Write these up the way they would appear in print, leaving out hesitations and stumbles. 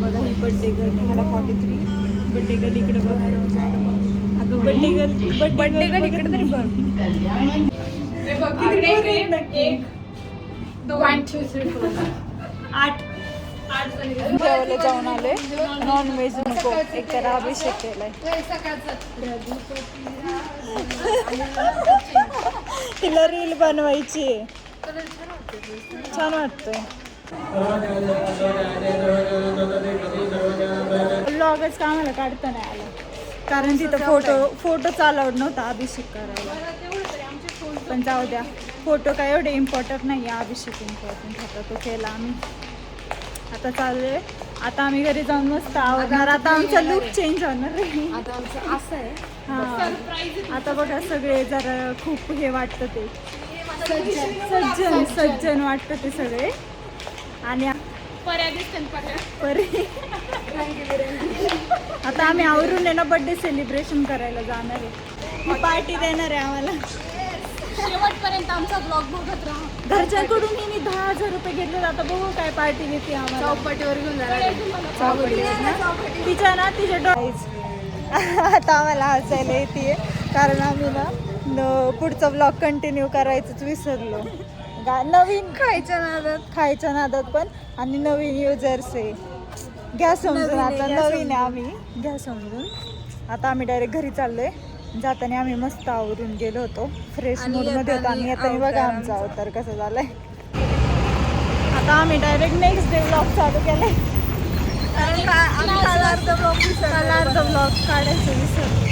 बघा ही birthday girl निघाला 43. Birthday girl इकडे बघा. अगं बड्डे गर्ल इकडे तरी बघ. 1 2 3 4 8 जेवले जाऊन आले. नॉन व्हेज नको एक तर अभिषेक केलाय. तिला रील बनवायची आहे. छान वाटतंय. ब्लॉगच का आम्हाला काढता नाही आला कारण तिथं फोटोच अलाउड नव्हता अभिषेक करायला. पण जाऊ द्या, फोटो काय एवढे इम्पॉर्टंट नाही आहे. अभिषेक इम्पॉर्टंट होता, तो केला आम्ही. आता चाललोय. आता आम्ही घरी जाऊन मस्त आवडणार. आता आमचा लुक चेंज होणार आहे. आता आमचं असं आहे. हां आता बघा सगळे जरा खूप हे वाटतं ते सज्जन वाटतं ते सगळे. आणि आता आम्ही आवरून आहे ना बर्थडे सेलिब्रेशन करायला जाणार आहे. पार्टी देणार आहे आम्हाला. शेवटपर्यंत आमचा ब्लॉग बघत राहा. घरच्यांकडून मी 10,000 रुपये घेतले. आता बघू काय पार्टी देते आम्हाला. चौपाटीवर घेऊन जाणार. तिच्या ना तिच्या आता आम्हाला हसायला येते कारण आम्ही ना पुढचा ब्लॉग कंटिन्यू करायचंच विसरलो. नवीन खायच्या नादात पण आणि नवीन युजर्स आहे. घ्या समजून. आता नवीन आहे आम्ही, घ्या समजून. आता आम्ही डायरेक्ट घरी चाललोय. जाताना आम्ही मस्त आवरून गेलो होतो, फ्रेश मूडमध्ये होतो. आणि आता बघा आमचा अवतार कसं झालाय. आता आम्ही डायरेक्ट नेक्स्ट डे ब्लॉग चालू केलाय कारण अर्धा ब्लॉग काढायचं विसरलो.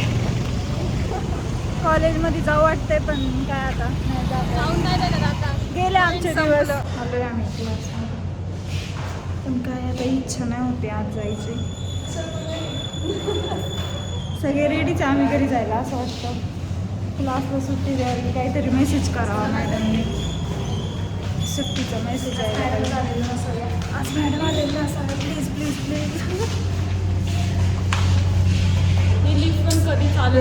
कॉलेजमध्ये जाऊ वाटतंय पण काय आता गेले आमचे दिवस. आलोय आम्ही क्लासमध्ये पण काय आता इच्छा नाही होती आज जायची. सगळे रेडीच आम्ही घरी जायला असं वाटतं. क्लासला सुट्टी द्यावी, काहीतरी मेसेज करावा मॅडमने. सुट्टीचा मेसेज आहे आज मॅडम आलेलं असावं. Please please please. He lift पण कधी चालू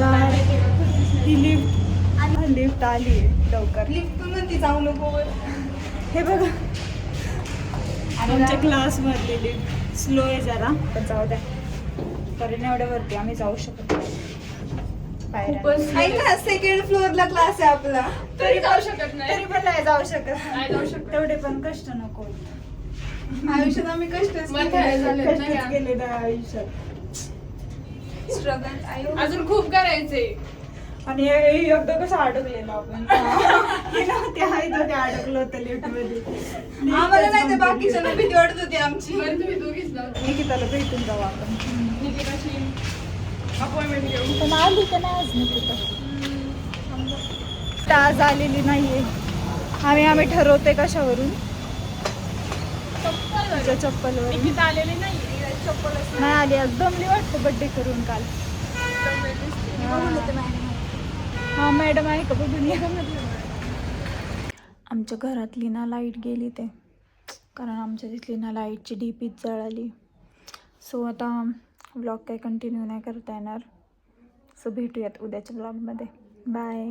ही लिफ्ट आली आहे लवकर. लिफ्ट पण म्हणते जाऊ नको. हे बघा आमच्या क्लासमधली लिफ्ट स्लो आहे जरा पण जाऊ द्या. कारण एवढ्यावरती आम्ही जाऊ शकत नाही. सेकंड फ्लोअरला क्लास आहे आपला तरी जाऊ शकत नाही. तरी पण नाही जाऊ शकत. तेवढे पण कष्ट नको आयुष्यात. आम्ही कष्टच केले ना आयुष्यात. स्ट्रगल अजून खूप करायचे. आणि एकदा कसं अडकलेलं आपण ते अडकलं होतं लिफ्ट मध्ये. आम्हाला नाही तर बाकीच्या भीती वाटत होती आमची. निकिताला भेटून जाऊ आपण. अपॉइंटमेंट घेऊ पण आली तर नाही आज निकिता. आज आलेली नाहीये. आम्ही ठरवते कशावरून. चप्पलवर. निकिता आलेली नाही आली आज. दमली वाटतं बड्डे करून काल. हा मॅडम आहे का बघून. आमच्या घरातली ना लाईट गेली ते कारण आमच्या तिथली ना लाईटची डीपीच जळाली. सो आता ब्लॉग काही कंटिन्यू नाही करता येणार. सो भेटूयात उद्याच्या ब्लॉगमध्ये. बाय.